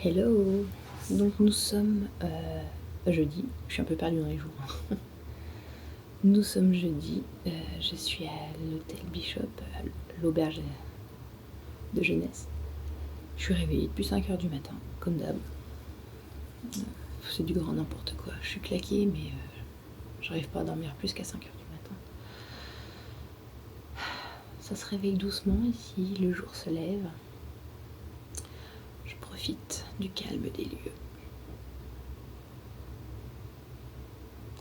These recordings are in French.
Hello. Donc nous sommes jeudi, je suis un peu perdue dans les jours. Nous sommes jeudi, je suis à l'hôtel Bishop, à l'auberge de jeunesse. Je suis réveillée depuis 5h du matin, comme d'hab. C'est du grand n'importe quoi. Je suis claquée, mais j'arrive pas à dormir plus qu'à 5h du matin. Ça se réveille doucement ici, le jour se lève. Je profite du calme des lieux.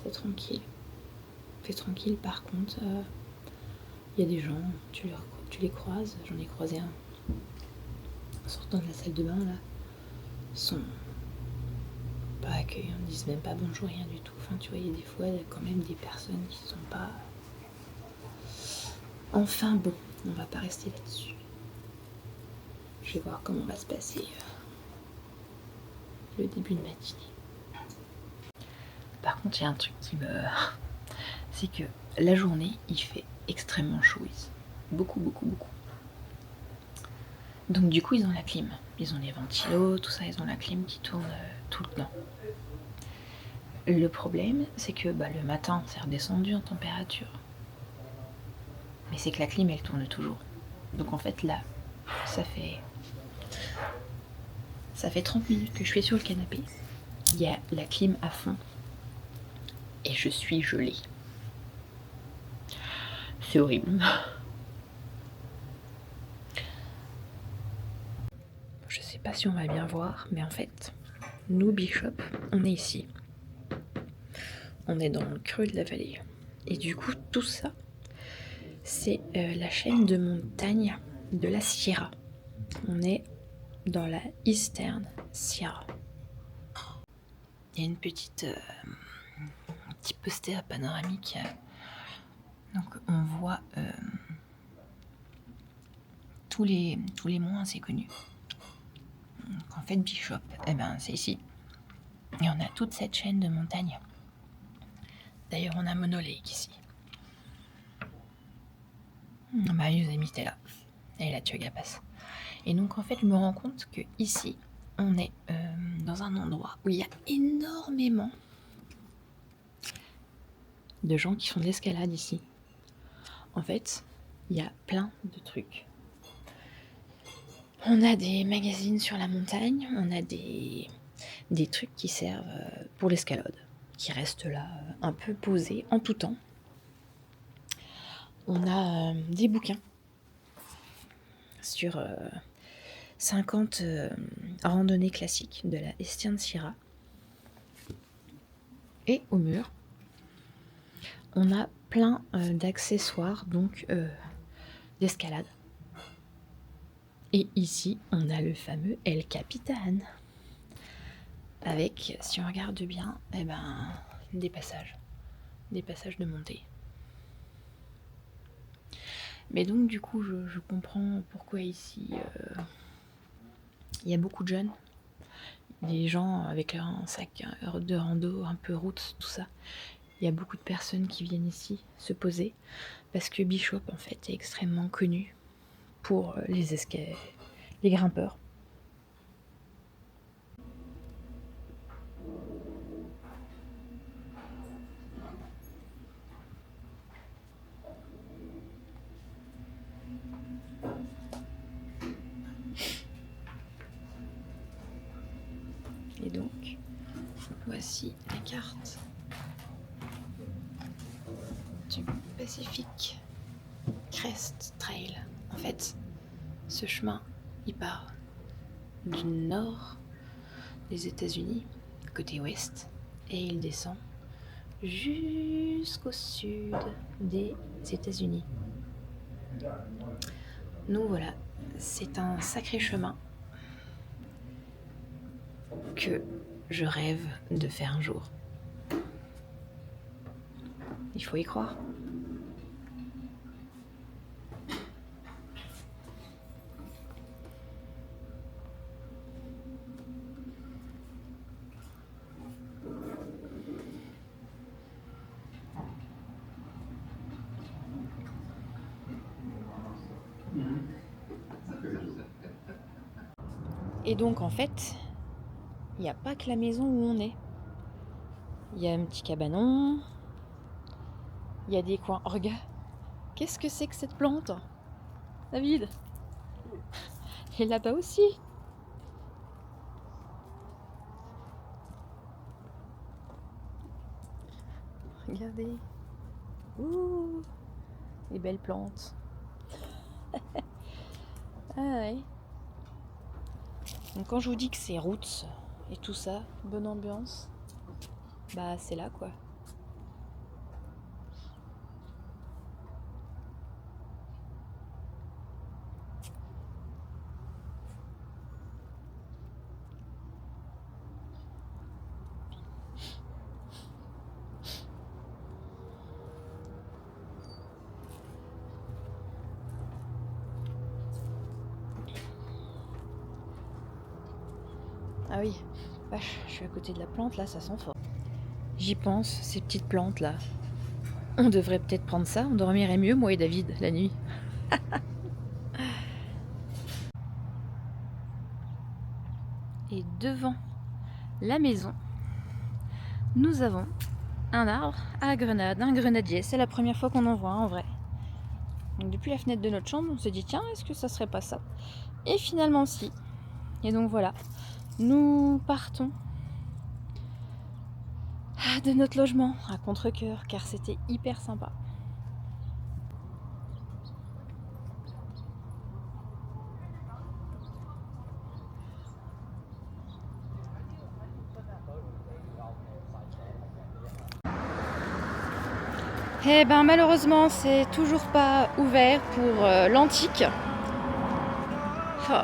C'est tranquille. C'est tranquille, par contre, il y a des gens, tu les croises, j'en ai croisé un en sortant de la salle de bain là, ils sont pas accueillants, ils disent même pas bonjour, rien du tout. Enfin, tu vois, il y a des fois quand même des personnes qui sont pas. Enfin bon, on va pas rester là-dessus. Je vais voir comment va se passer le début de matinée. Par contre, il y a un truc qui me. C'est que la journée, il fait extrêmement chaud ici. Beaucoup. Donc du coup, ils ont la clim. Ils ont les ventilos, tout ça, ils ont la clim qui tourne tout le temps. Le problème, c'est que le matin, c'est redescendu en température. Mais c'est que la clim, elle tourne toujours. Donc en fait, là, ça fait 30 minutes que je suis sur le canapé. Il y a la clim à fond. Et je suis gelée. C'est horrible. Je sais pas si on va bien voir, mais en fait, nous, Bishop, on est ici. On est dans le creux de la vallée. Et du coup, tout ça, c'est la chaîne de montagnes de la Sierra. On est dans la Eastern Sierra. Il y a une petite un petit poster panoramique. Donc on voit tous les monts assez connus. Donc, en fait, Bishop, c'est ici. Et on a toute cette chaîne de montagnes. D'ailleurs, on a Mono Lake ici. Marius et Mistela. Et la Tuagapas. Et donc, en fait, je me rends compte que ici, on est dans un endroit où il y a énormément de gens qui font de l'escalade ici. En fait, il y a plein de trucs. On a des magazines sur la montagne, on a des trucs qui servent pour l'escalade, qui restent là un peu posés en tout temps. On a des bouquins sur 50 randonnées classiques de la Eastern Sierra. Et au mur, on a plein d'accessoires donc d'escalade. Et ici, on a le fameux El Capitan. Avec, si on regarde bien, des passages de montée. Mais donc du coup, je comprends pourquoi ici, il y a beaucoup de jeunes. Des gens avec un sac de rando, un peu route, tout ça. Il y a beaucoup de personnes qui viennent ici se poser parce que Bishop, en fait, est extrêmement connu pour les grimpeurs. Et donc, voici la carte du Pacific Crest Trail. En fait, ce chemin, il part du nord des États-Unis, côté ouest, et il descend jusqu'au sud des États-Unis. Nous voilà, c'est un sacré chemin que je rêve de faire un jour. Il faut y croire. Et donc en fait, il n'y a pas que la maison où on est. Il y a un petit cabanon. Il y a des coins. Oh, regarde, qu'est-ce que c'est que cette plante, David? Et là-bas aussi. Regardez. Ouh, les belles plantes. Ah ouais. Donc quand je vous dis que c'est roots et tout ça, bonne ambiance, bah c'est là quoi. Ah oui, vache, je suis à côté de la plante là, ça sent fort. J'y pense, ces petites plantes là. On devrait peut-être prendre ça, on dormirait mieux moi et David la nuit. Et devant la maison, nous avons un arbre à grenade, un grenadier. C'est la première fois qu'on en voit en vrai. Donc depuis la fenêtre de notre chambre, on s'est dit tiens, est-ce que ça serait pas ça? Et finalement si. Et donc voilà, nous partons de notre logement à contre-cœur car c'était hyper sympa. Eh ben malheureusement c'est toujours pas ouvert pour l'antique. Oh,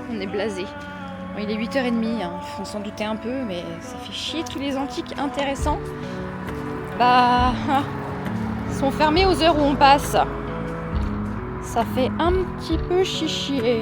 on est blasé. Bon, il est 8h30, hein. On s'en doutait un peu, mais ça fait chier. Tous les antiques intéressants sont fermés aux heures où on passe. Ça fait un petit peu chier.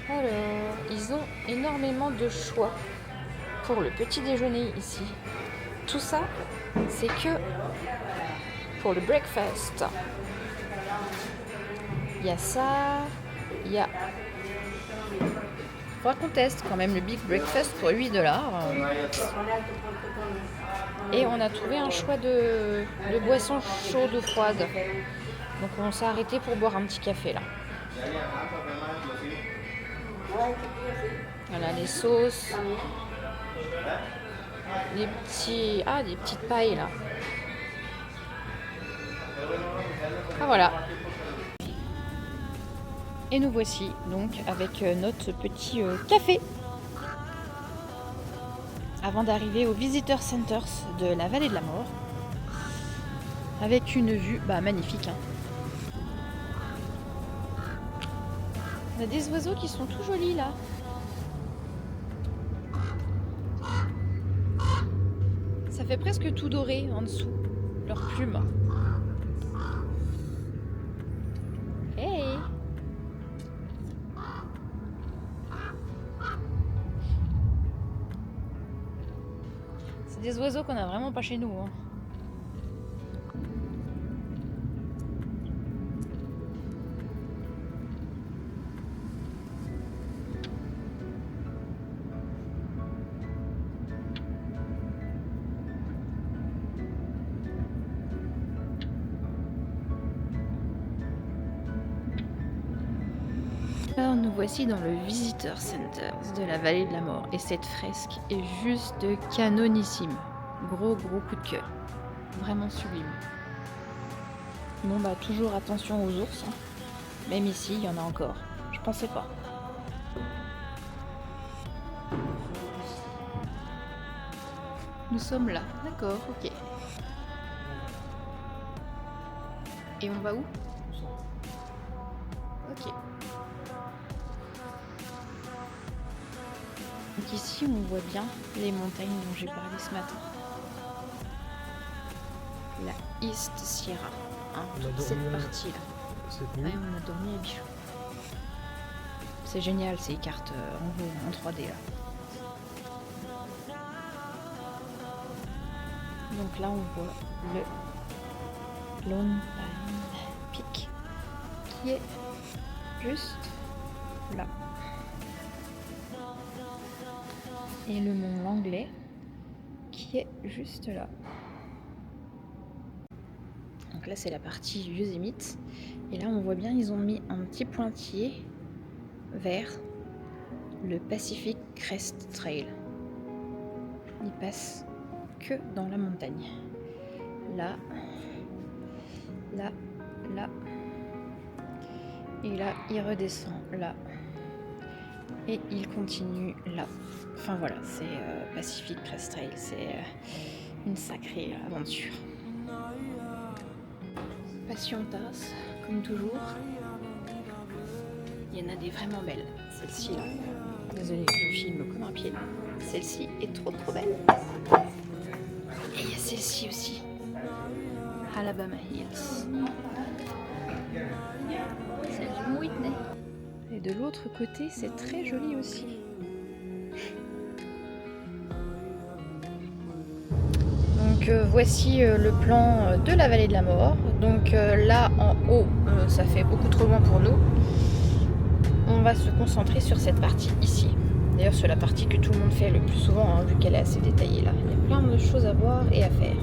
Alors, ils ont énormément de choix pour le petit déjeuner ici. Tout ça, c'est que pour le breakfast. Il y a ça, il y a... Faudra qu'on teste quand même le Big Breakfast pour $8. Et on a trouvé un choix de boissons chaudes ou froides. Donc on s'est arrêté pour boire un petit café là. Voilà les sauces. Des petites pailles là. Ah voilà. Et nous voici donc avec notre petit café avant d'arriver au Visitor Centers de la Vallée de la Mort avec une vue magnifique. Hein. On a des oiseaux qui sont tout jolis là. Ça fait presque tout doré en dessous, leurs plumes. Hey! C'est des oiseaux qu'on a vraiment pas chez nous. Hein. Alors nous voici dans le Visitor Center de la Vallée de la Mort et cette fresque est juste canonissime. Gros coup de cœur. Vraiment sublime. Bon bah toujours attention aux ours. Hein. Même ici il y en a encore. Je pensais pas. Nous sommes là. D'accord, ok. Et on va où? Ok. Donc ici on voit bien les montagnes dont j'ai parlé ce matin. La East Sierra, hein, toute cette partie-là. Ouais, on a dormi à Bichot. C'est génial ces cartes en 3D là. Donc là on voit le Lone Pine Peak qui est juste là. Et le mont Langley qui est juste là. Donc là c'est la partie Yosemite. Et là on voit bien ils ont mis un petit pointillé vers le Pacific Crest Trail. Il passe que dans la montagne. Là, là, là. Et là il redescend là. Et il continue là. Enfin voilà, c'est Pacific Crest Trail, c'est une sacrée aventure. Patientas, comme toujours. Il y en a des vraiment belles. Celle-ci là, désolée, je filme comme un pied. Celle-ci est trop belle. Et il y a celle-ci aussi, Alabama Hills. Celle du Whitney. Et de l'autre côté, c'est très joli aussi. Donc voici le plan de la Vallée de la Mort. Donc là en haut, ça fait beaucoup trop loin pour nous. On va se concentrer sur cette partie ici. D'ailleurs sur la partie que tout le monde fait le plus souvent, hein, vu qu'elle est assez détaillée là. Il y a plein de choses à voir et à faire.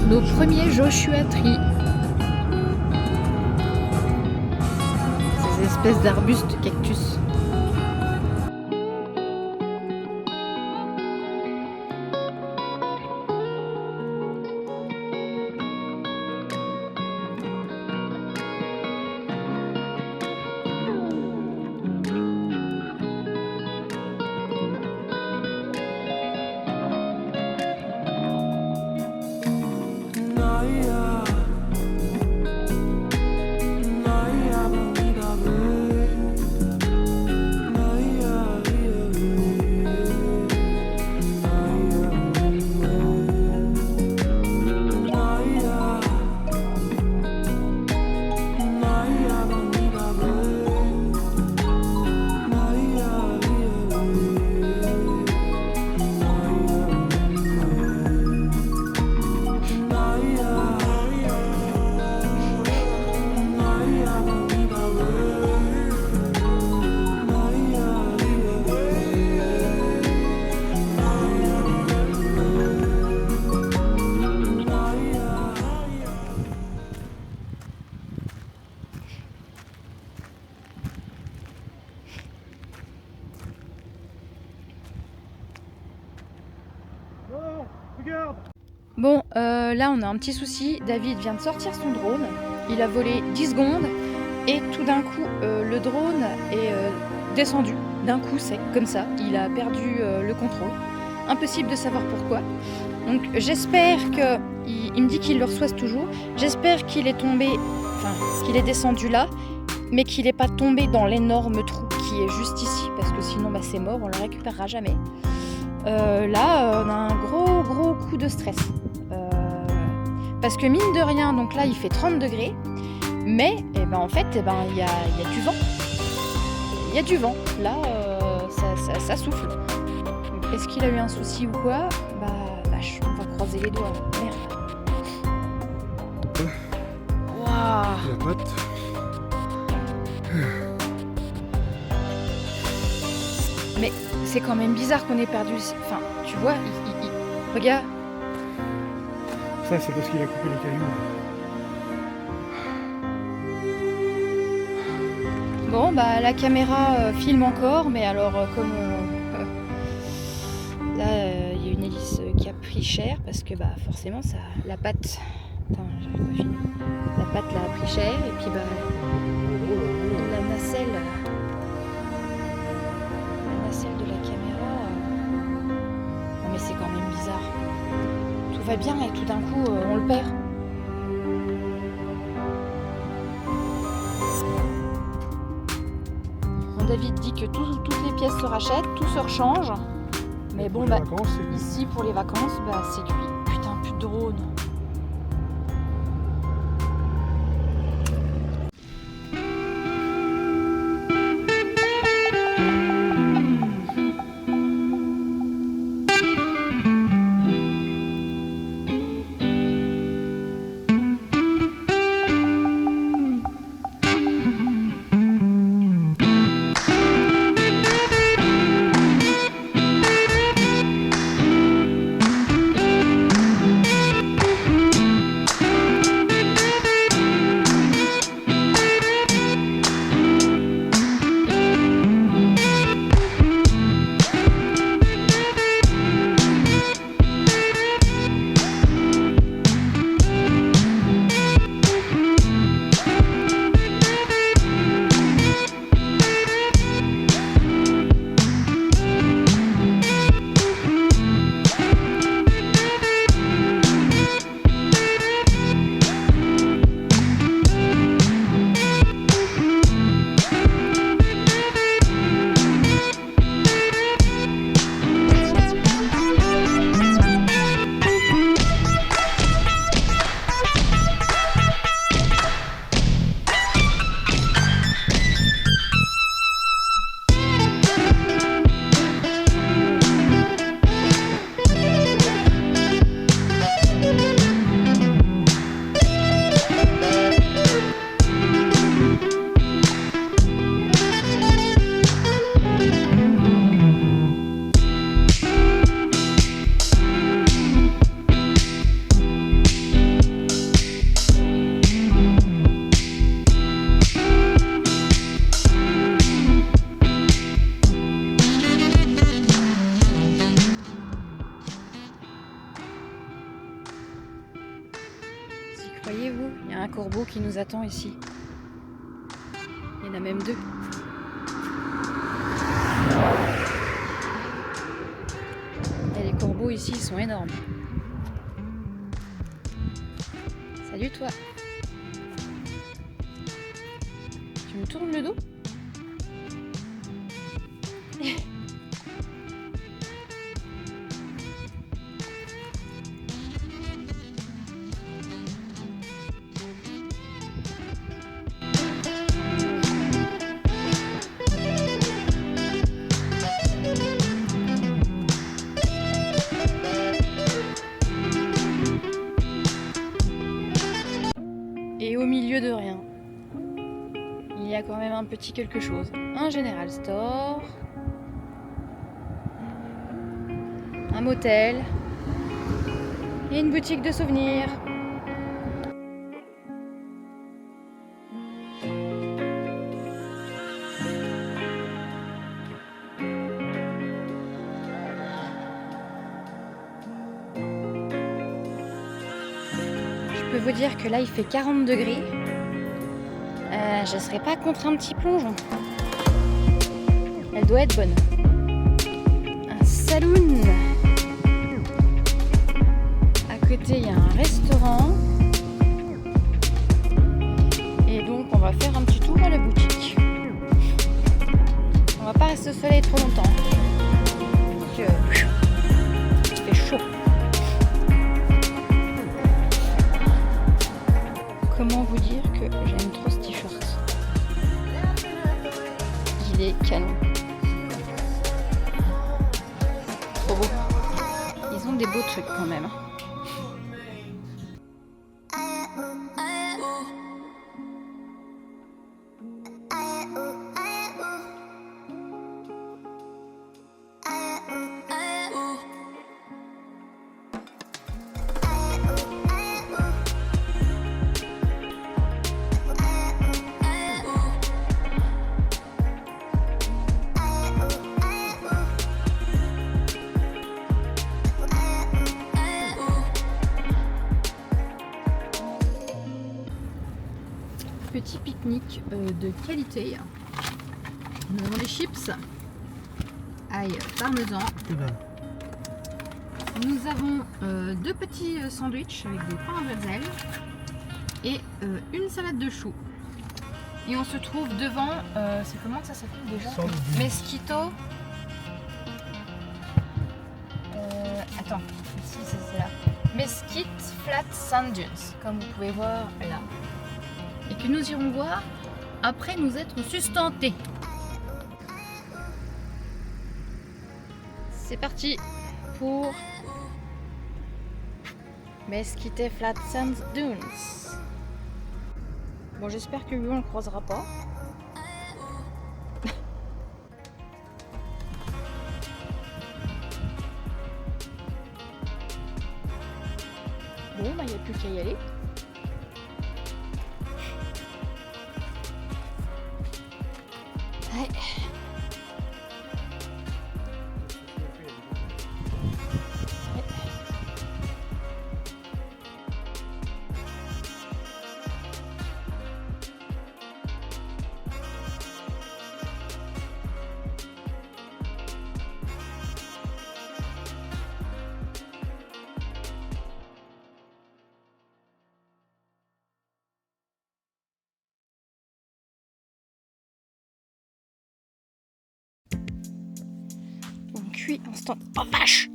Nos premiers Joshua Tree. Ces espèces d'arbustes cactus. Bon, là on a un petit souci. David vient de sortir son drone. Il a volé 10 secondes et tout d'un coup le drone est descendu. D'un coup sec, comme ça. Il a perdu le contrôle. Impossible de savoir pourquoi. Donc j'espère que... Il me dit qu'il le reçoit toujours. J'espère qu'il est tombé... Enfin, qu'il est descendu là, mais qu'il n'est pas tombé dans l'énorme trou qui est juste ici, parce que sinon bah, c'est mort, on le récupérera jamais. Là, on a un gros coup de stress. Parce que mine de rien, donc là il fait 30 degrés, mais en fait il y a du vent. Il y a du vent, là ça souffle. Donc, est-ce qu'il a eu un souci ou quoi? Bah vache, on va croiser les doigts. Merde. Waouh. La patte. Mais c'est quand même bizarre qu'on ait perdu. Enfin, tu vois, regarde. Ça, c'est parce qu'il a coupé les cailloux. Bon, bah la caméra filme encore, mais alors comme là, il y a une hélice qui a pris cher parce que bah forcément ça, la patte. Attends, j'arrive pas à filmer. La patte l'a pris cher et puis bah la nacelle de la caméra. Non mais c'est quand même bizarre. Tout va bien et tout d'un coup on le perd. David dit que toutes les pièces se rachètent, tout se rechange. Mais bon, bah, ici pour les vacances, bah, c'est cuit. Putain, plus de drone. Voyez-vous, il y a un corbeau qui nous attend ici. Il y en a même deux. Et les corbeaux ici, ils sont énormes. Salut toi. Tu me tournes le dos ? Et au milieu de rien, il y a quand même un petit quelque chose. Un General Store, un motel et une boutique de souvenirs. Je peux vous dire que là il fait 40 degrés. Je serais pas contre un petit plongeon. Elle doit être bonne. Un saloon. À côté il y a un restaurant. Et donc on va faire un petit tour à la boutique. reste au soleil trop longtemps. Donc, il fait chaud. Comment vous dire que j'aime trop ce t-shirt? Il est canon. Trop beau. Ils ont des beaux trucs quand même. Petit pique-nique de qualité. Nous avons des chips, ail parmesan. Nous avons deux petits sandwichs avec des pains à bretzel et une salade de choux. Et on se trouve devant, c'est comment que ça s'appelle déjà? Mesquito. Attends, ici c'est là. Mesquite Flat Sand Dunes, comme vous pouvez voir là. Et que nous irons voir après nous être sustentés. C'est parti pour Mesquite Flat Sand Dunes. Bon, j'espère que lui on le croisera pas. Bon, bah il n'y a plus qu'à y aller. Ouais. On cuit instant. Oh vache!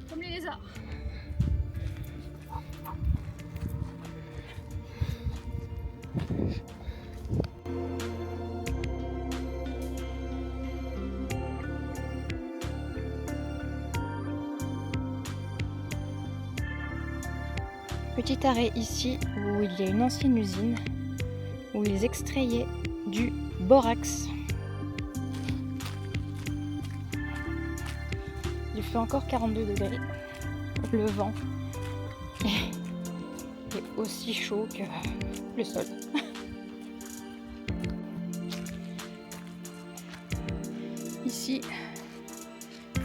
Comme les lézards. Petit arrêt ici où il y a une ancienne usine où ils extrayaient du borax. Il fait encore 42 degrés. Le vent est aussi chaud que le sol. Ici,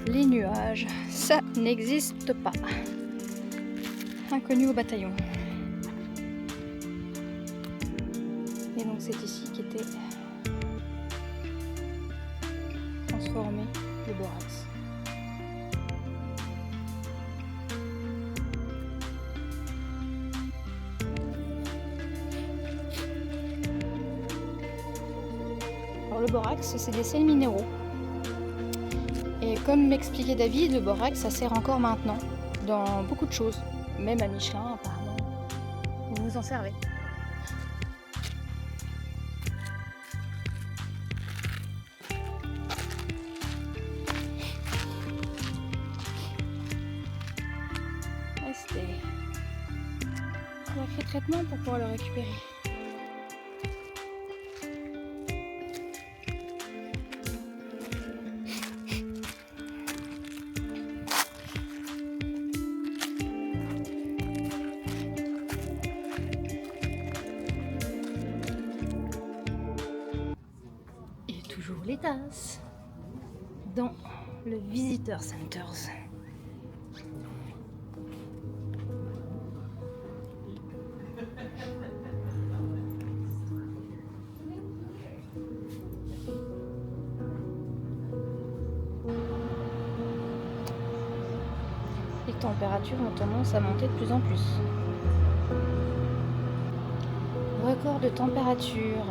les nuages, ça n'existe pas. Inconnu au bataillon. Et donc c'est ici qu'était transformé le borax. Alors le borax, c'est des sels minéraux. Et comme m'expliquait David, le borax, ça sert encore maintenant dans beaucoup de choses. Même à Michelin, apparemment, vous vous en servez. C'était un sacré traitement pour pouvoir le récupérer. les tasses dans le Visitor Centers. Les températures ont tendance à monter de plus en plus. Record de température.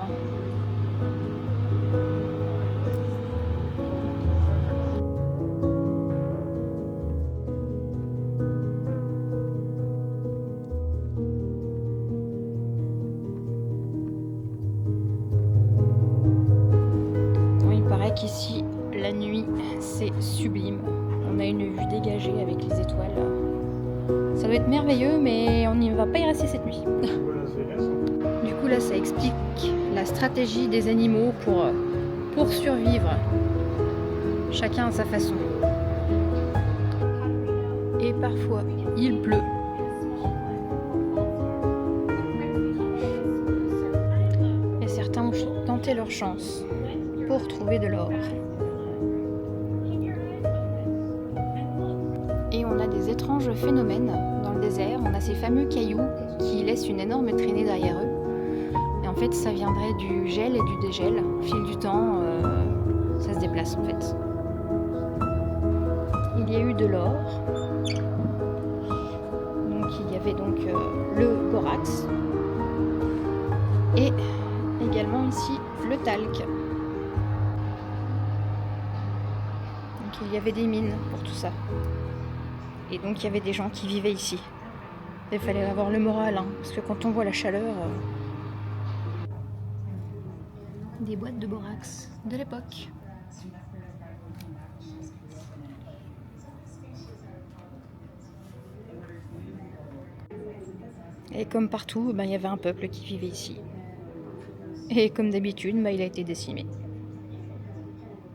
Bon, il paraît qu'ici, la nuit, c'est sublime. On a une vue dégagée avec les étoiles. Ça doit être merveilleux, mais on n'y va pas y rester cette nuit. Voilà, c'est récent. Du coup, là, ça explique la stratégie des animaux pour survivre. Chacun à sa façon. Et parfois, il pleut. Et certains ont tenté leur chance pour trouver de l'or. Et on a des étranges phénomènes dans le désert. On a ces fameux cailloux qui laissent une énorme traînée derrière eux. Et en fait, ça viendrait du gel et du dégel. Au fil du temps, ça se déplace en fait. Il y a eu de l'or. Donc il y avait donc le borax. Et également ici le talc. Donc il y avait des mines pour tout ça. Et donc il y avait des gens qui vivaient ici. Il fallait avoir le moral, hein, parce que quand on voit la chaleur... Des boîtes de borax de l'époque. Et comme partout, il y avait un peuple qui vivait ici. Et comme d'habitude, il a été décimé.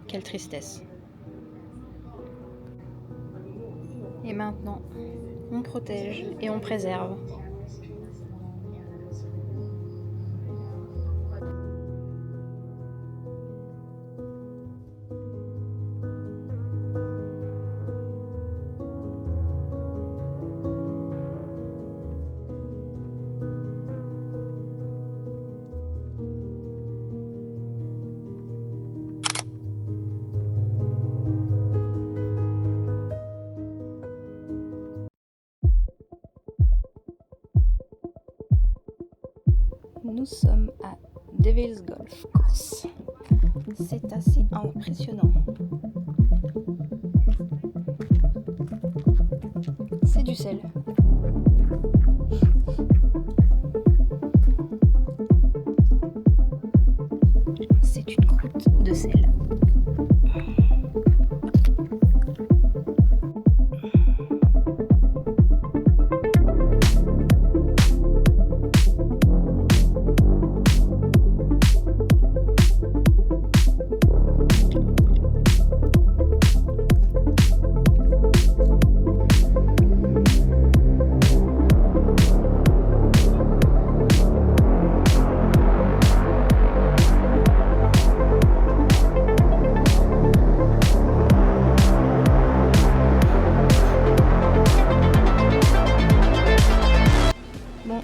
Quelle tristesse. Et maintenant, on protège et on préserve. Nous sommes à Devil's Golf Course. C'est assez impressionnant. C'est du sel. C'est une croûte de sel.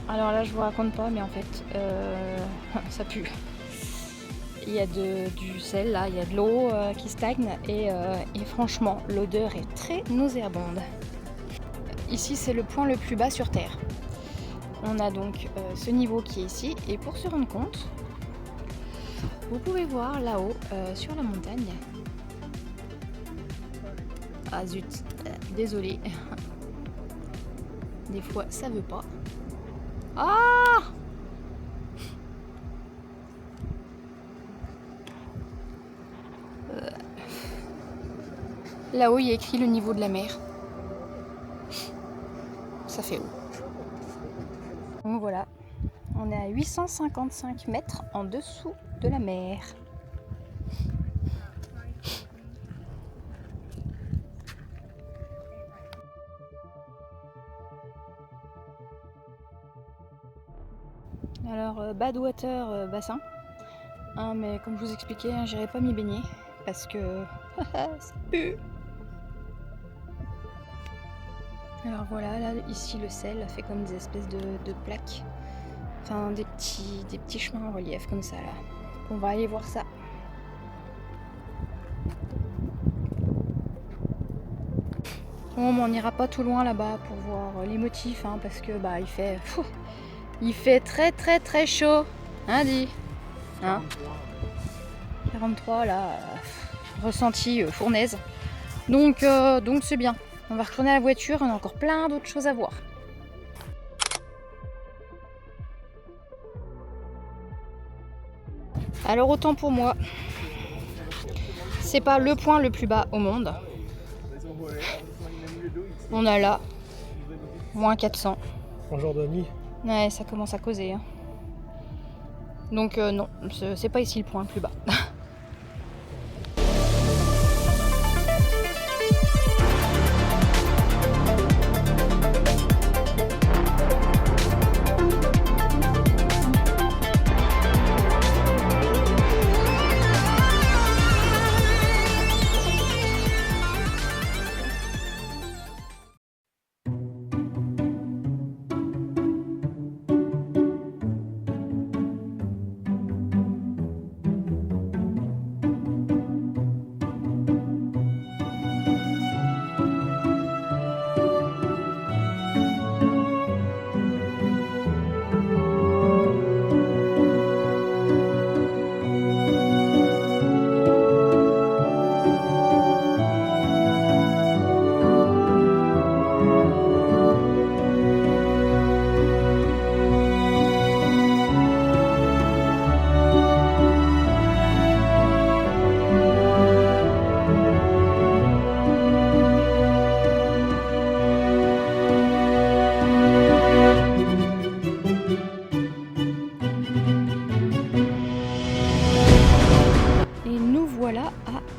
Alors là, je vous raconte pas, mais en fait, ça pue. Il y a du sel, là, il y a de l'eau qui stagne et franchement, l'odeur est très nauséabonde. Ici, c'est le point le plus bas sur Terre. On a donc ce niveau qui est ici, et pour se rendre compte, vous pouvez voir là-haut, sur la montagne. Ah zut, désolé. Des fois, ça veut pas. Ah! Là-haut, il y a écrit le niveau de la mer. Ça fait haut. Donc voilà, on est à 855 mètres en dessous de la mer. Alors, Badwater bassin. Hein, mais comme je vous expliquais, hein, j'irai pas m'y baigner parce que ça pue. Alors voilà, là ici le sel a fait comme des espèces de plaques, enfin des petits chemins en relief comme ça là. On va aller voir ça. Bon, mais on n'ira pas tout loin là-bas pour voir les motifs, hein, parce que bah il fait très très très chaud, hein dit, hein 43 là, ressenti fournaise. Donc c'est bien. On va retourner à la voiture, on a encore plein d'autres choses à voir. Alors autant pour moi, c'est pas le point le plus bas au monde. On a là, moins 400. En Jordanie. Ouais, ça commence à causer. Hein. Donc non, c'est pas ici le point le plus bas.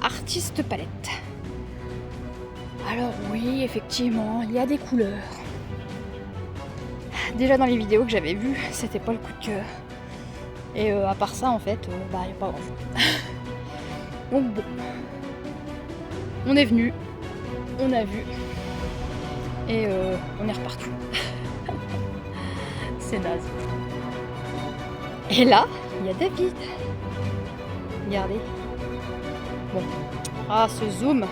Artiste palette. Alors oui, effectivement, il y a des couleurs. Déjà dans les vidéos que j'avais vues, c'était pas le coup de cœur. Et à part ça, en fait, bah il n'y a pas grand chose. Donc bon, on est venu, on a vu, et on est reparti. C'est naze. Et là, il y a David. Regardez. Bon. Ah, ce zoom.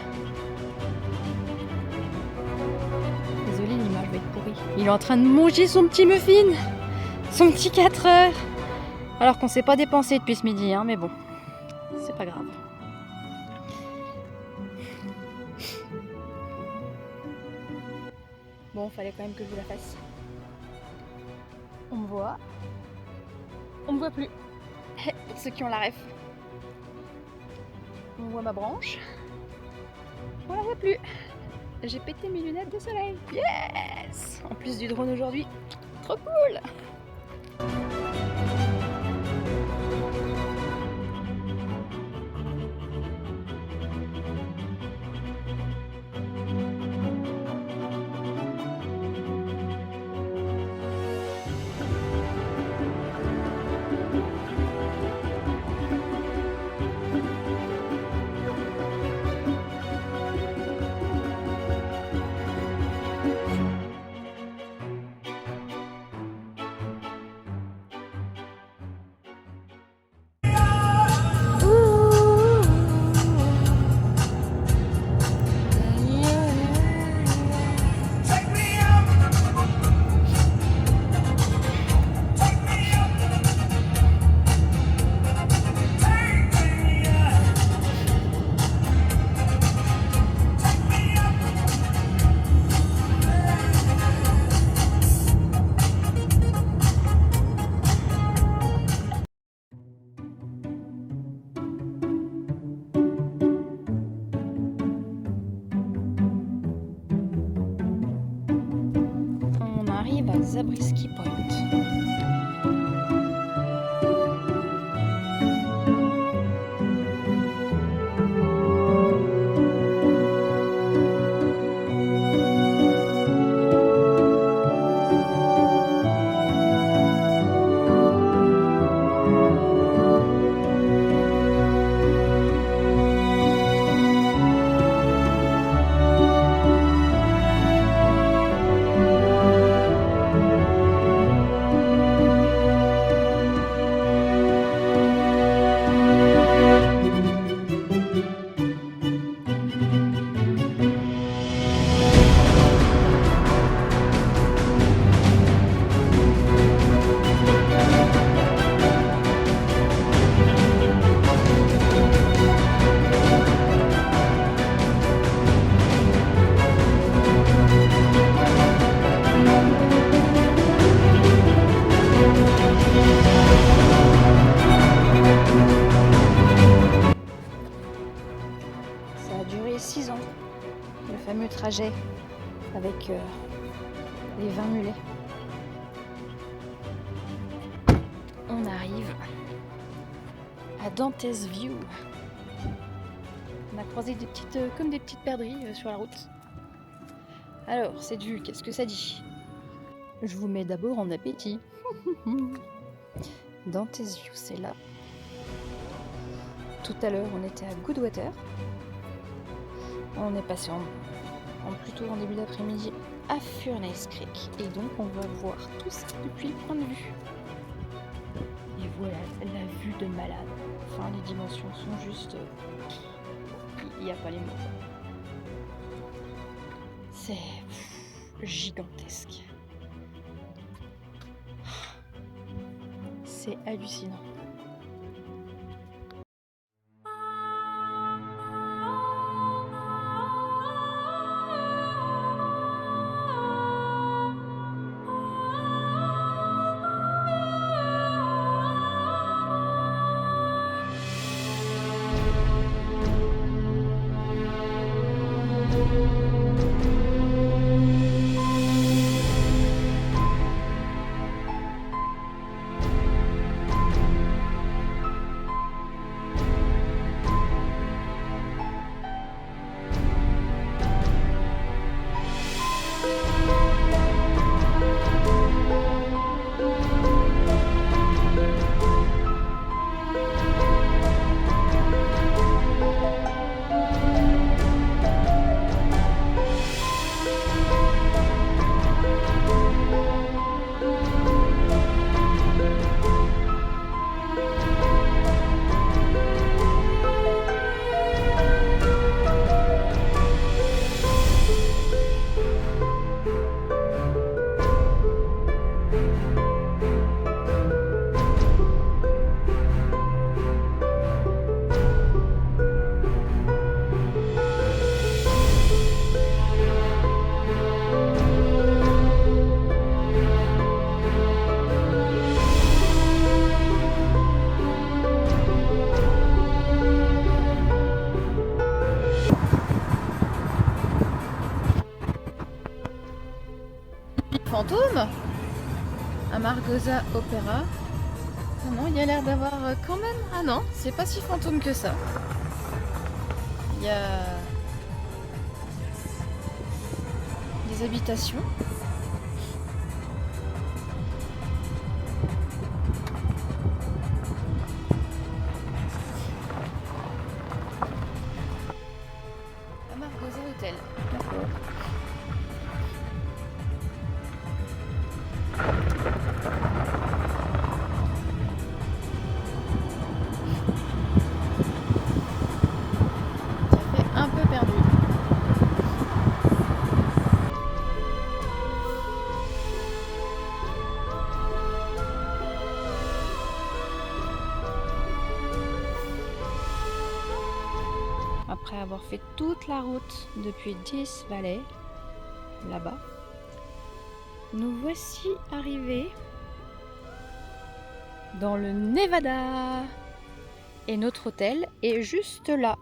Désolée, l'image va être pourrie. Il est en train de manger son petit muffin. Son petit 4 heures. Alors qu'on s'est pas dépensé depuis ce midi, hein, mais bon. C'est pas grave. Bon, fallait quand même que je vous la fasse. On me voit. On me voit plus. Pour ceux qui ont la ref. On voit ma branche. On la voit plus. J'ai pété mes lunettes de soleil. Yes! En plus du drone aujourd'hui. Trop cool! Zabriskie Point. le fameux trajet avec les 20 mulets. On arrive à Dantes View. On a croisé des petites, comme des petites perdrix sur la route. Alors, cette vue, qu'est-ce que ça dit? Je vous mets d'abord en appétit. Dantes View, c'est là. Tout à l'heure, on était à Goodwater. On est passé plutôt en début d'après-midi à Furnace Creek. Et donc, on va voir tout ça depuis le point de vue. Et voilà, la vue de malade. Enfin, les dimensions sont juste... Il n'y a pas les mots. C'est gigantesque. C'est hallucinant. Fantôme à Margosa Opera. Non, il y a l'air d'avoir quand même... Ah non, c'est pas si fantôme que ça. Il y a des habitations. À Margosa Hotel. D'accord. Un peu perdu. Après avoir fait toute la route depuis Death Valley, là-bas, nous voici arrivés dans le Nevada. Et notre hôtel est juste là.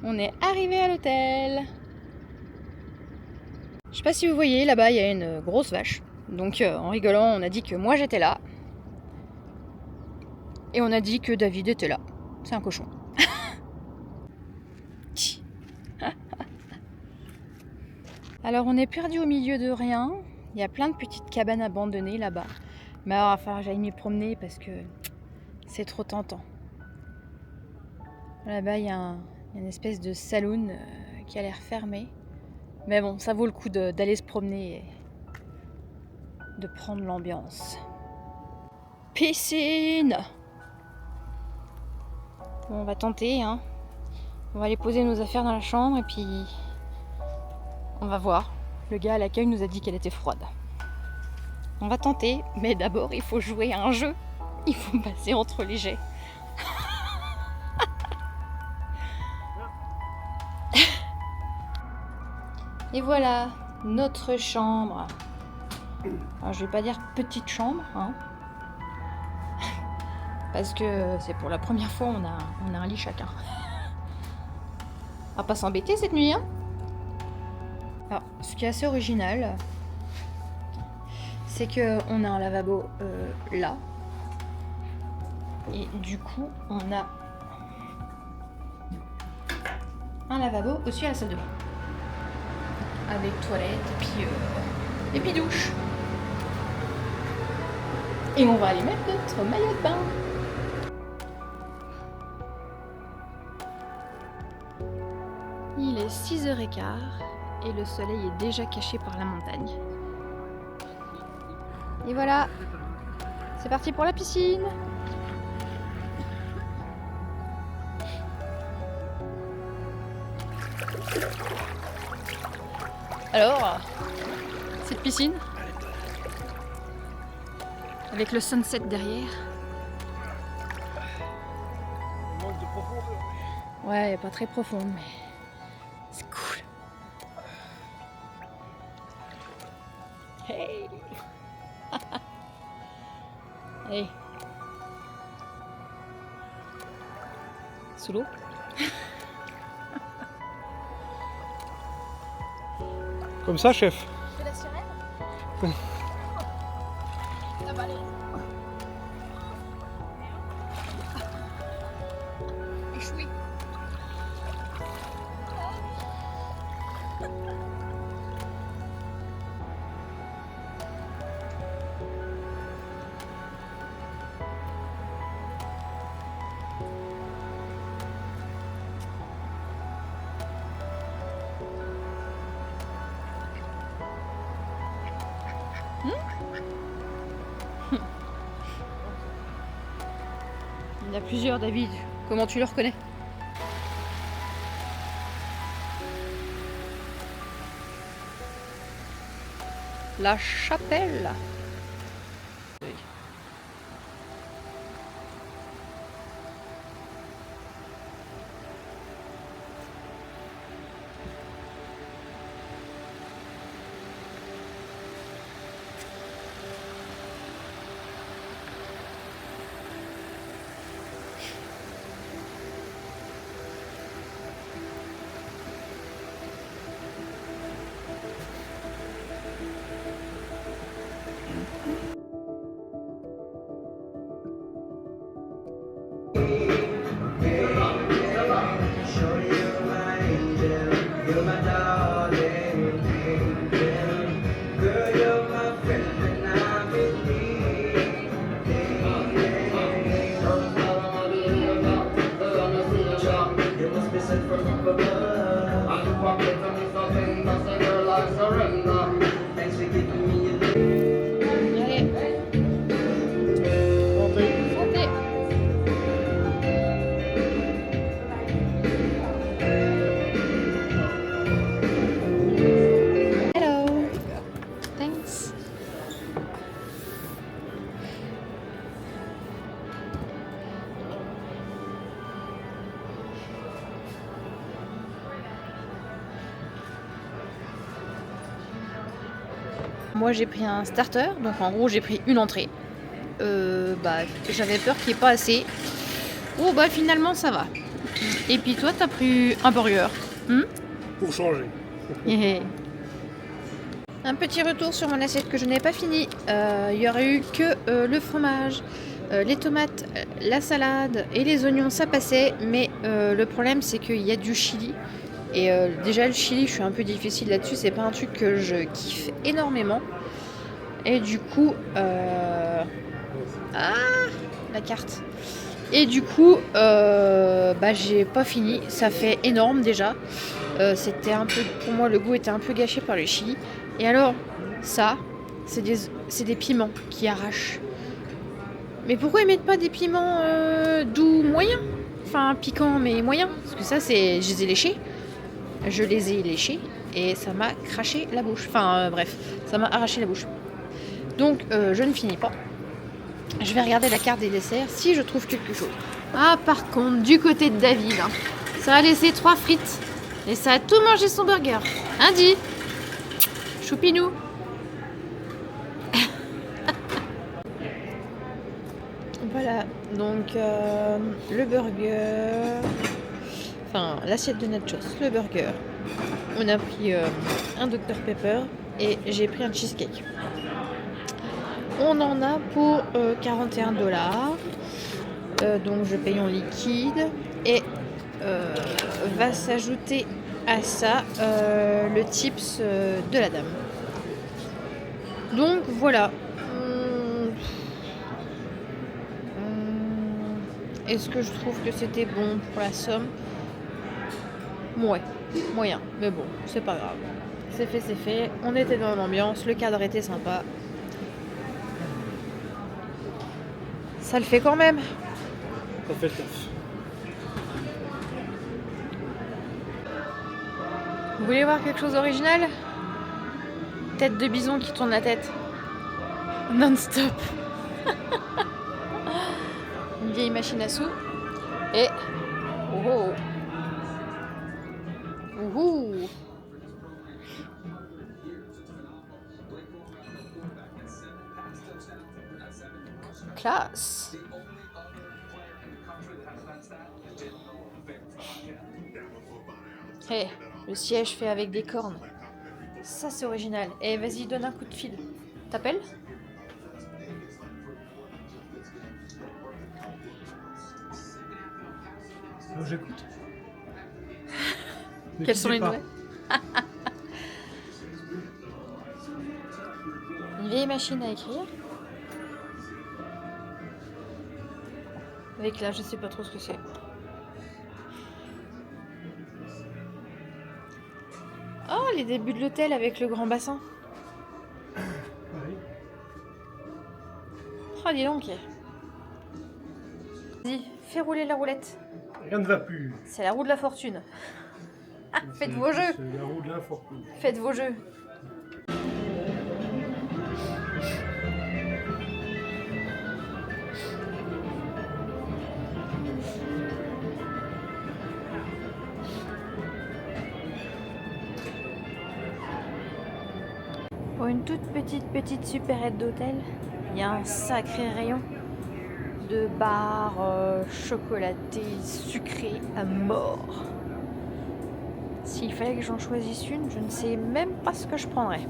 On est arrivé à l'hôtel. Je sais pas si vous voyez, là-bas il y a une grosse vache. Donc en rigolant, on a dit que moi j'étais là. Et on a dit que David était là. C'est un cochon. Alors on est perdu au milieu de rien. Il y a plein de petites cabanes abandonnées là-bas. Mais alors il va falloir que j'aille m'y promener parce que c'est trop tentant. Là-bas il y a une espèce de saloon qui a l'air fermé. Mais bon, ça vaut le coup d'aller se promener et de prendre l'ambiance. Piscine! Bon, on va tenter, hein. On va aller poser nos affaires dans la chambre et puis on va voir. Le gars à l'accueil nous a dit qu'elle était froide. On va tenter, mais d'abord il faut jouer à un jeu. Il faut passer entre les jets. Et voilà notre chambre. Alors je vais pas dire petite chambre, hein. Parce que c'est pour la première fois on a un lit chacun. On va pas s'embêter cette nuit, hein. Alors, ce qui est assez original, c'est que on a un lavabo là. Et du coup, on a un lavabo au-dessus à la salle de bain. Avec toilette et puis douche. Et on va aller mettre notre maillot de bain. Il est 6h15 et le soleil est déjà caché par la montagne. Et voilà, c'est parti pour la piscine. Alors, cette piscine, avec le sunset derrière. Manque de profondeur. Ouais, elle est pas très profonde, mais c'est cool. Hey. Allez. Sous l'eau. Comme ça, chef. Je fais la sirène. Ah bah allez. Échoué. Il y en a plusieurs, David. Comment tu le reconnais? La chapelle. Allez. Santé. Hello. Thanks. Moi j'ai pris un starter, donc en gros j'ai pris une entrée. J'avais peur qu'il n'y ait pas assez. Oh bah finalement ça va. Et puis toi t'as pris un burger. Pour changer. Un petit retour sur mon assiette que je n'avais pas fini. Il y aurait eu que le fromage, les tomates, la salade et les oignons, ça passait. Mais le problème c'est qu'il y a du chili. Et déjà le chili, je suis un peu difficile là-dessus. C'est pas un truc que je kiffe énormément. Et du coup... la carte. Et du coup, j'ai pas fini. Ça fait énorme déjà. C'était un peu, pour moi, le goût était un peu gâché par le chili. Et alors, ça, c'est des piments qui arrachent. Mais pourquoi ils mettent pas des piments doux moyens? Enfin, piquants mais moyens. Parce que ça, je les ai léchés. Je les ai léchés et ça m'a craché la bouche. Enfin, bref, ça m'a arraché la bouche. Donc, je ne finis pas. Je vais regarder la carte des desserts si je trouve quelque chose. Ah, par contre, du côté de David, hein, ça a laissé 3 frites et ça a tout mangé son burger. Hein, dit Choupinou. Voilà, donc le burger, enfin l'assiette de nachos, le burger. On a pris un Dr Pepper et j'ai pris un cheesecake. On en a pour 41 $. Donc je paye en liquide et va s'ajouter à ça le tips de la dame. Donc voilà. Est-ce que je trouve que c'était bon pour la somme? Ouais, moyen, mais bon, c'est pas grave. C'est fait, c'est fait. On était dans l'ambiance, le cadre était sympa. Ça le fait quand même. Ça fait le taf. Vous voulez voir quelque chose d'original? Tête de bison qui tourne la tête. Non-stop. Une vieille machine à sous. Et... Oh oh. Ouhou. Classe. Hey, le siège fait avec des cornes. Ça c'est original. Eh vas-y, donne un coup de fil. T'appelles? J'écoute. Quelles sont les nouvelles? Une vieille machine à écrire. Avec là, je sais pas trop ce que c'est. Oh, les débuts de l'hôtel avec le grand bassin. Oui. Oh, dis donc. Vas-y, fais rouler la roulette. Rien ne va plus. C'est la roue de la fortune. Faites C'est- vos jeux. C'est la roue de l'infortune. Faites vos jeux. Pour une toute petite supérette d'hôtel, il y a un sacré rayon de barres chocolatées, sucrées à mort. S'il fallait que j'en choisisse une, je ne sais même pas ce que je prendrais.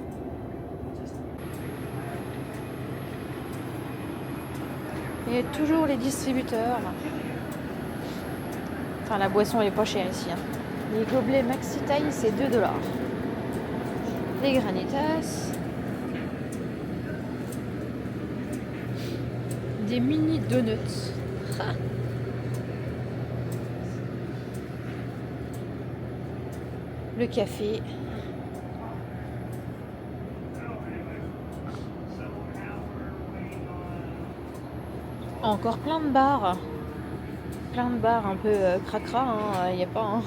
Il y a toujours les distributeurs. Enfin, la boisson est pas chère ici. Hein. Les gobelets maxi taille, c'est 2 $. Les granitas. Des mini donuts. Ha. Le café. Encore plein de bars. Plein de bars un peu cracra, il n'y a pas. Hein.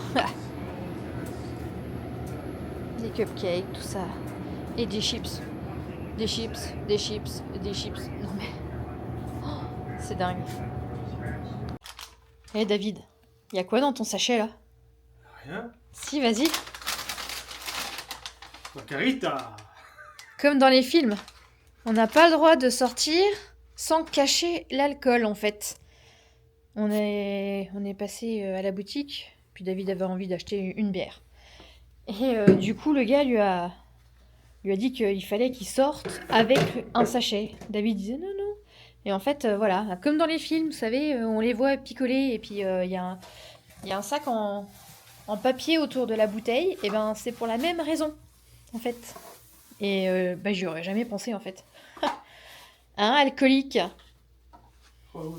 Des cupcakes, tout ça. Et des chips. Des chips, des chips, des chips. Non mais. Oh, c'est dingue. Eh David, il y a quoi dans ton sachet là? Rien. Si, vas-y. Margarita. Comme dans les films, on n'a pas le droit de sortir sans cacher l'alcool en fait. On est passé à la boutique, puis David avait envie d'acheter une bière. Et du coup, le gars lui a dit qu'il fallait qu'il sorte avec un sachet. David disait non, non. Et en fait, voilà, comme dans les films, vous savez, on les voit picoler et puis il y a un sac en papier autour de la bouteille. Et ben, c'est pour la même raison, en fait. Et j'y aurais jamais pensé, en fait. Hein, alcoolique. Oh,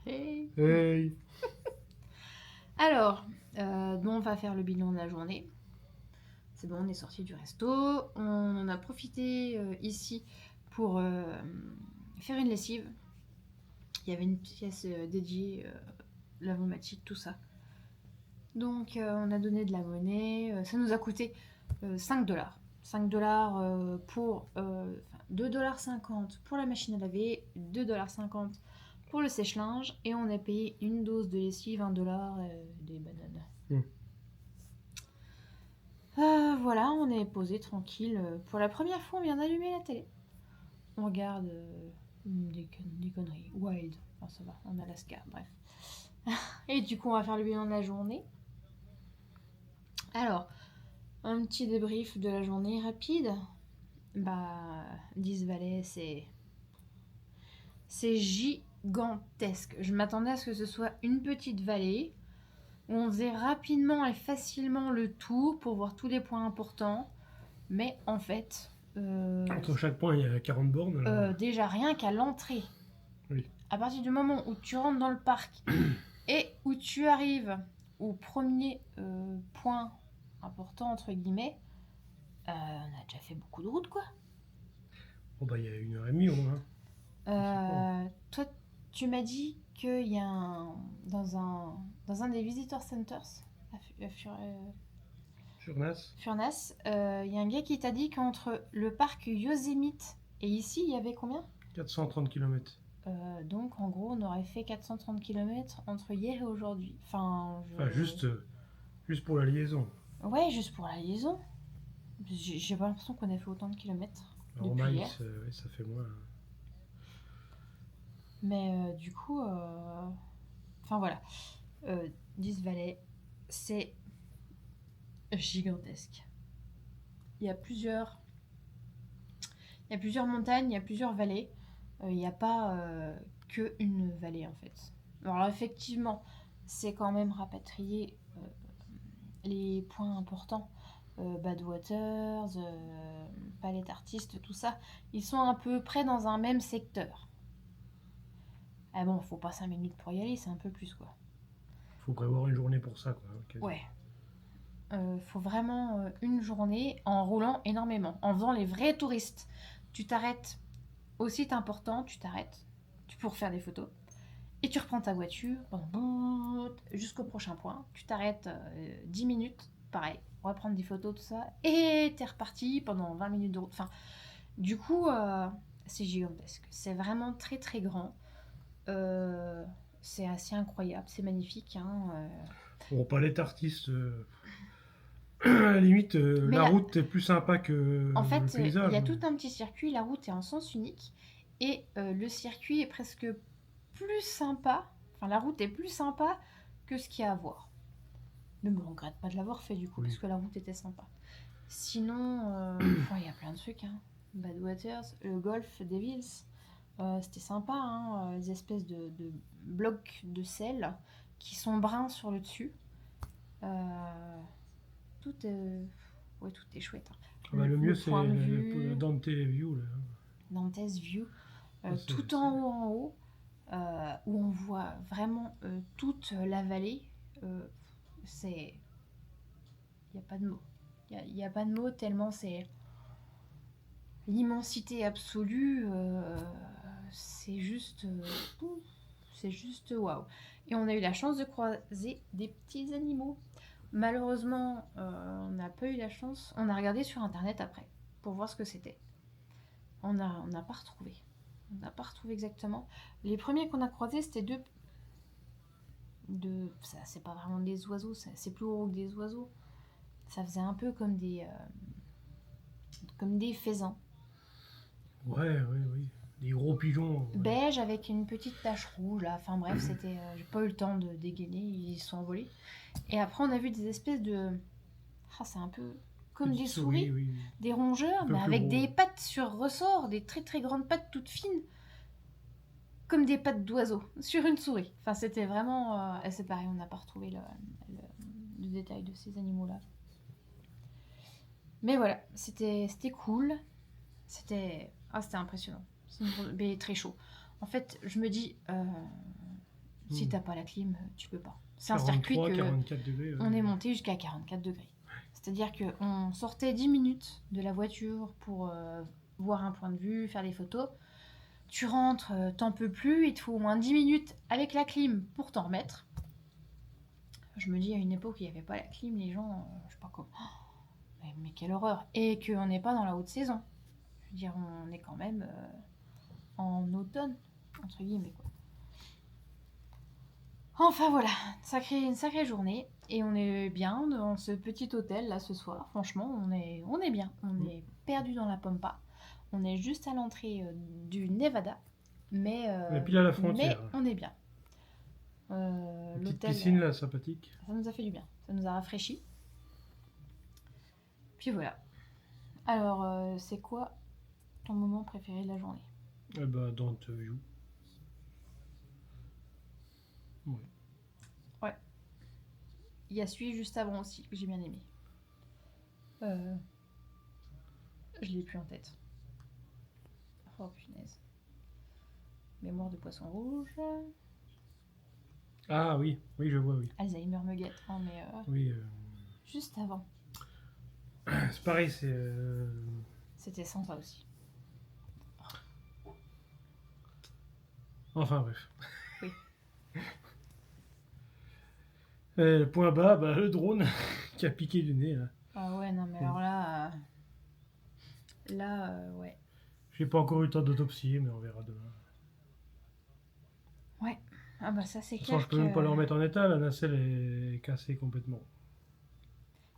Hey. hey. Alors, bon, on va faire le bilan de la journée. C'est bon, on est sorti du resto. On a profité ici pour faire une lessive. Il y avait une pièce dédiée, lavomatique, tout ça. Donc, on a donné de la monnaie. Ça nous a coûté 5 $. 5 $ pour 2,50 $ pour la machine à laver, 2,50 $ pour le sèche-linge, et on a payé une dose de lessive, 1 $, des bananes. Voilà, on est posé tranquille. Pour la première fois, on vient d'allumer la télé. On regarde des conneries. Wild. Enfin, ça va, en Alaska, bref. Et du coup, on va faire le bilan de la journée. Alors, un petit débrief de la journée rapide. Bah, 10 Valley, c'est gigantesque. Je m'attendais à ce que ce soit une petite vallée où on faisait rapidement et facilement le tour pour voir tous les points importants. Mais en fait, Entre chaque point, il y a 40 bornes. Alors... déjà rien qu'à l'entrée, Oui. à partir du moment où tu rentres dans le parc et où tu arrives au premier point important, entre guillemets, on a déjà fait beaucoup de route, quoi. Bon, bah, il y a 1h30 au moins. Toi, tu m'as dit qu'il y a dans un des visitor centers à Furnas, il y a un gars qui t'a dit qu'entre le parc Yosemite et ici, il y avait combien 430 km. Donc, en gros, on aurait fait 430 km entre hier et aujourd'hui. Enfin, juste pour la liaison. Ouais, juste pour la liaison. J'ai pas l'impression qu'on a fait autant de kilomètres Alors, depuis miles, hier. ça fait moins. Mais du coup, enfin voilà, 10 Valley, c'est gigantesque. Il y a plusieurs montagnes, il y a plusieurs vallées. Il n'y a pas que une vallée en fait. Alors effectivement, c'est quand même rapatrier les points importants. Badwaters, Palette Artist, tout ça, ils sont à peu près dans un même secteur. Ah bon, faut pas 5 minutes pour y aller, c'est un peu plus quoi. Faut prévoir une journée pour ça quoi. Okay. Ouais. Faut vraiment une journée en roulant énormément, en faisant les vrais touristes. Tu t'arrêtes au site important, tu t'arrêtes pour faire des photos. Et tu reprends ta voiture jusqu'au prochain point. Tu t'arrêtes 10 minutes, pareil, on va prendre des photos, tout ça. Et t'es reparti pendant 20 minutes de route. Enfin, du coup, c'est gigantesque. C'est vraiment très très grand. C'est assez incroyable, c'est magnifique. Hein, Bon, Palette Artist, à la limite, la route est plus sympa que en fait, le paysage. Il y a tout un petit circuit, la route est en sens unique. Et le circuit est presque plus sympa. Enfin, la route est plus sympa que ce qu'il y a à voir. Mais bon, on regrette pas de l'avoir fait du coup, parce que la route était sympa. Sinon, il y a plein de trucs. Hein. Badwaters, le golf Devils, c'était sympa. Hein, les espèces de blocs de sel qui sont bruns sur le dessus. Tout est chouette. Hein. Le mieux, c'est le Dante View. Là. Dante's View, tout en haut, où on voit vraiment toute la vallée. Il n'y a pas de mots. Il n'y a pas de mots tellement c'est l'immensité absolue. C'est juste waouh. Et on a eu la chance de croiser des petits animaux. Malheureusement, on n'a pas eu la chance. On a regardé sur internet après pour voir ce que c'était. On n'a pas retrouvé. On n'a pas retrouvé exactement. Les premiers qu'on a croisés, c'était ça, c'est pas vraiment des oiseaux, c'est plus gros que des oiseaux. Ça faisait un peu comme des faisans. Ouais. Des gros pigeons. Ouais. Beige avec une petite tache rouge là. Enfin bref, c'était. J'ai pas eu le temps de dégainer, ils sont envolés. Et après, on a vu des espèces de. C'est un peu comme des souris, oui. Des rongeurs, mais avec des pattes sur ressort, des très très grandes pattes toutes fines, comme des pattes d'oiseau sur une souris. Enfin, c'était vraiment. C'est pareil, on n'a pas retrouvé le détail de ces animaux-là. Mais voilà, c'était cool. C'était impressionnant. Mais très chaud. En fait, je me dis, si t'as pas la clim, tu peux pas. C'est un circuit que 44 degrés, on est monté jusqu'à 44 degrés. C'est-à-dire qu'on sortait 10 minutes de la voiture pour voir un point de vue, faire des photos. Tu rentres, t'en peux plus, il te faut au moins 10 minutes avec la clim pour t'en remettre. Je me dis, à une époque, il n'y avait pas la clim, les gens, je sais pas comment. Mais quelle horreur. Et qu'on n'est pas dans la haute saison. Je veux dire, on est quand même en automne, entre guillemets, quoi. Enfin voilà, une sacrée journée. Et on est bien dans ce petit hôtel là ce soir. Franchement, on est bien. On est perdu dans la pampa. On est juste à l'entrée du Nevada, mais pile à la frontière. Mais on est bien. Petite L'hôtel, piscine là, sympathique. ça nous a fait du bien, ça nous a rafraîchi. Puis voilà. Alors, c'est quoi ton moment préféré de la journée? Eh ben, Don't You. Ouais. Ouais. Il y a celui juste avant aussi que j'ai bien aimé. Je l'ai plus en tête. Oh punaise. Mémoire de poisson rouge. Ah oui, oui, je vois, oui. Alzheimer me guette, hein, mais Oui, juste avant. c'est pareil, c'est. C'était sympa aussi. Enfin bref. Oui. Et le point bas, bah, le drone qui a piqué du nez là. Ah ouais, non mais alors là... ouais. J'ai pas encore eu le temps d'autopsier, mais on verra demain. Ouais. Ah bah ça c'est De toute façon, clair je peux même pas le remettre en état, la nacelle est cassée complètement.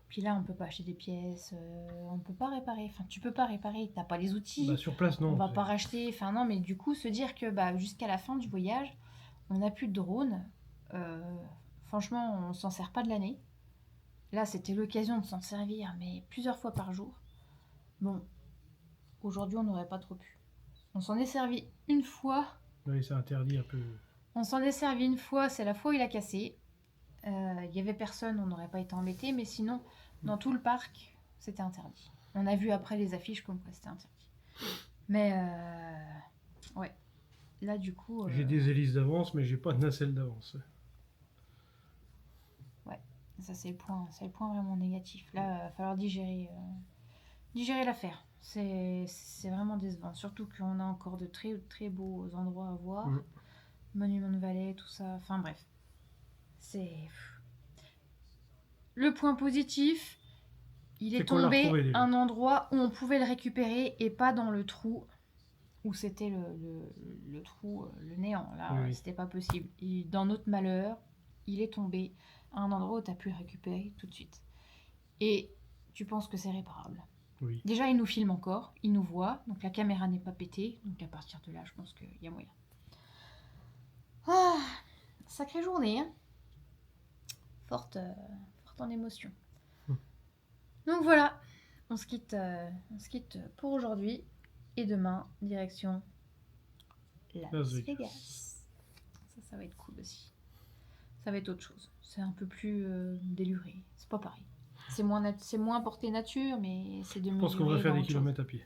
Puis là on peut pas acheter des pièces, on peut pas réparer. Enfin tu peux pas réparer, t'as pas les outils. Bah, sur place, non. On va pas racheter. Enfin non mais du coup se dire que bah, jusqu'à la fin du voyage, on n'a plus de drone. Franchement on s'en sert pas de l'année. Là c'était l'occasion de s'en servir mais plusieurs fois par jour. Bon, aujourd'hui on n'aurait pas trop pu. On s'en est servi une fois. Oui, c'est interdit un peu. On s'en est servi une fois, c'est la fois où il a cassé. Il y avait personne, on n'aurait pas été embêté, mais sinon, dans tout le parc, c'était interdit. On a vu après les affiches comme quoi c'était interdit. Mais ouais, là du coup. J'ai des hélices d'avance, mais j'ai pas de nacelle d'avance. Ouais, ça c'est le point vraiment négatif. Là, il va falloir digérer l'affaire. C'est vraiment décevant, surtout qu'on a encore de très très beaux endroits à voir. Monument de Vallée, tout ça, enfin bref. C'est... Le point positif, il est tombé un endroit où on pouvait le récupérer et pas dans le trou où c'était le trou, le néant. Là, Oui. c'était pas possible. Dans notre malheur, il est tombé à un endroit où tu as pu le récupérer tout de suite. Et tu penses que c'est réparable. Oui. Déjà, il nous filme encore, il nous voit, donc la caméra n'est pas pétée. Donc à partir de là, je pense qu'il y a moyen. Ah, sacrée journée, hein. Forte en émotion. Donc voilà, on se quitte pour aujourd'hui. Et demain, direction Las Vegas. Ça va être cool aussi. Ça va être autre chose. C'est un peu plus déluré. C'est pas pareil. C'est moins porté nature, mais c'est de. Je pense qu'on va faire des kilomètres à pied.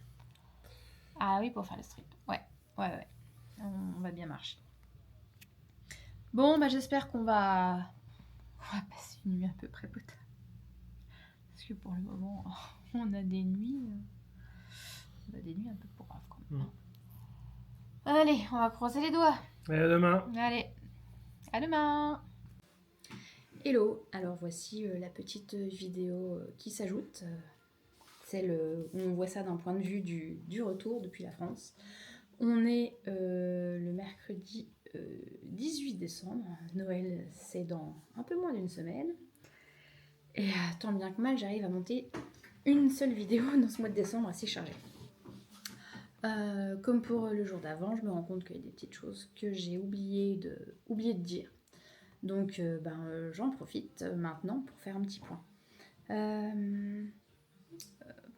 Ah oui, pour faire le strip. Ouais. On va bien marcher. Bon, bah j'espère qu'on va passer une nuit à peu près potable. Parce que pour le moment, on a des nuits un peu pour grave quand même. Allez, on va croiser les doigts. Et à demain. Allez, à demain. Hello, alors voici la petite vidéo qui s'ajoute. Celle où on voit ça d'un point de vue du retour depuis la France. On est le mercredi 18 décembre. Noël, c'est dans un peu moins d'une semaine. Et tant bien que mal, j'arrive à monter une seule vidéo dans ce mois de décembre assez chargé. Comme pour le jour d'avant, je me rends compte qu'il y a des petites choses que j'ai oublié de dire. Donc j'en profite maintenant pour faire un petit point.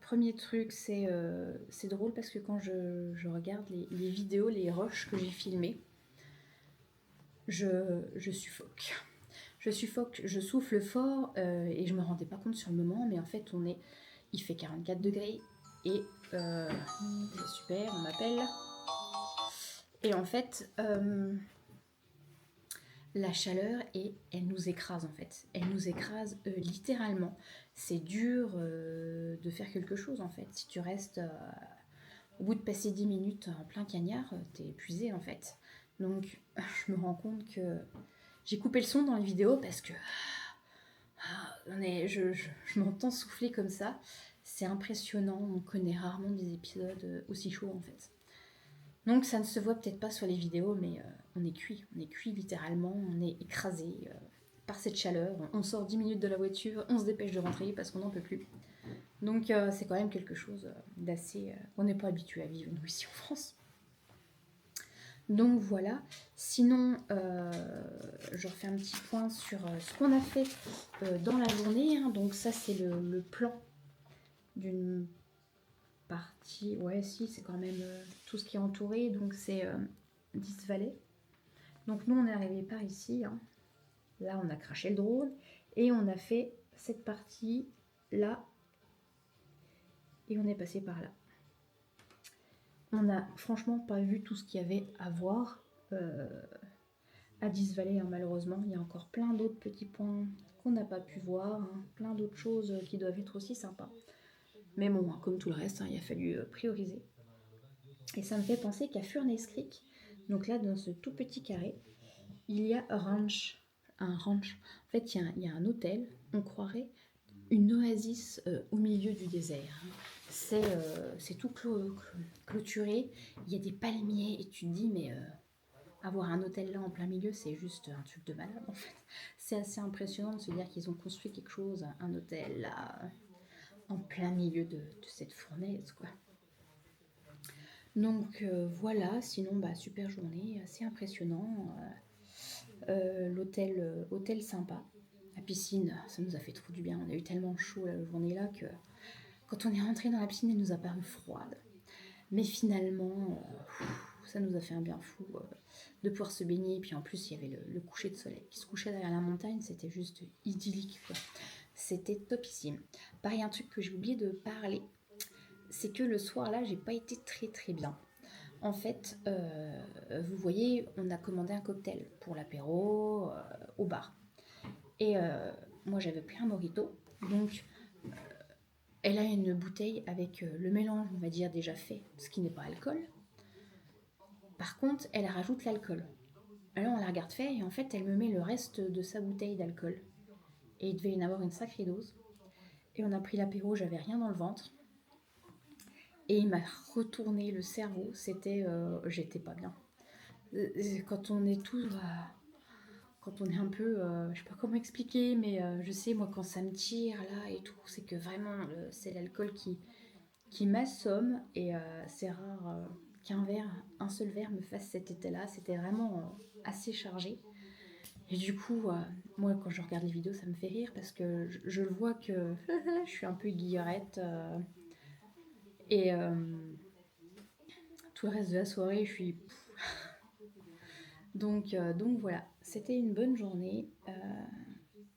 Premier truc, c'est drôle parce que quand je regarde les vidéos, les rushs que j'ai filmés, je suffoque. Je souffle fort et je me rendais pas compte sur le moment, mais en fait il fait 44 degrés et c'est super, on m'appelle. Et en fait, la chaleur, elle nous écrase en fait. Elle nous écrase littéralement. C'est dur de faire quelque chose en fait. Si tu restes au bout de passer 10 minutes en plein cagnard, t'es épuisé en fait. Donc je me rends compte que j'ai coupé le son dans les vidéos parce que je m'entends souffler comme ça. C'est impressionnant, on connaît rarement des épisodes aussi chauds en fait. Donc ça ne se voit peut-être pas sur les vidéos, mais on est cuit littéralement, on est écrasé par cette chaleur. On sort 10 minutes de la voiture, on se dépêche de rentrer parce qu'on n'en peut plus. Donc c'est quand même quelque chose d'assez... on n'est pas habitué à vivre nous ici en France. Donc voilà, sinon je refais un petit point sur ce qu'on a fait dans la journée, hein. Donc ça c'est le plan d'une partie, ouais si c'est quand même tout ce qui est entouré, donc c'est 10 vallées. Donc nous on est arrivé par ici, hein. Là on a craché le drone et on a fait cette partie là et on est passé par là. On n'a franchement pas vu tout ce qu'il y avait à voir à 10 vallées, hein, malheureusement. Il y a encore plein d'autres petits points qu'on n'a pas pu voir, hein, plein d'autres choses qui doivent être aussi sympas. Mais bon, hein, comme tout le reste, hein, il a fallu prioriser. Et ça me fait penser qu'à Furnace Creek, donc là dans ce tout petit carré, il y a un ranch. En fait, il y a un hôtel, on croirait une oasis au milieu du désert. C'est tout clôturé, il y a des palmiers et tu te dis mais avoir un hôtel là en plein milieu c'est juste un truc de malade en fait. C'est assez impressionnant de se dire qu'ils ont construit quelque chose, un hôtel là en plein milieu de cette fournaise quoi. Donc voilà, sinon bah, super journée, assez impressionnant. L'hôtel hôtel sympa. La piscine, ça nous a fait trop du bien. On a eu tellement chaud la journée là que quand on est rentré dans la piscine, elle nous a paru froide. Mais finalement, ça nous a fait un bien fou de pouvoir se baigner. Et puis en plus, il y avait le coucher de soleil qui se couchait derrière la montagne. C'était juste idyllique, quoi. C'était topissime. Pareil, un truc que j'ai oublié de parler, c'est que le soir là, j'ai pas été très très bien. En fait, vous voyez, on a commandé un cocktail pour l'apéro au bar. Et moi, j'avais pris un mojito. Donc, elle a une bouteille avec le mélange, on va dire, déjà fait, ce qui n'est pas alcool. Par contre, elle rajoute l'alcool. Alors, on la regarde faire et en fait, elle me met le reste de sa bouteille d'alcool. Et il devait y en avoir une sacrée dose. Et on a pris l'apéro, j'avais rien dans le ventre. Et il m'a retourné le cerveau, j'étais pas bien. Quand on est tous... quand on est un peu... je sais pas comment expliquer, mais je sais, moi, quand ça me tire, là, et tout, c'est que vraiment, c'est l'alcool qui m'assomme. Et c'est rare qu'un seul verre me fasse cet état-là. C'était vraiment assez chargé. Et du coup, moi, quand je regarde les vidéos, ça me fait rire parce que je le vois que je suis un peu guillerette. Et tout le reste de la soirée, je suis... donc voilà, c'était une bonne journée.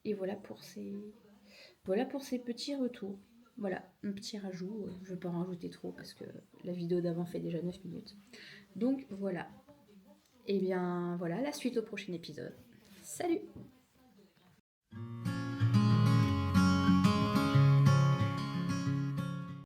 Et voilà pour ces petits retours. Voilà, un petit rajout. Je ne vais pas en rajouter trop parce que la vidéo d'avant fait déjà 9 minutes. Donc voilà. Et bien voilà, la suite au prochain épisode. Salut!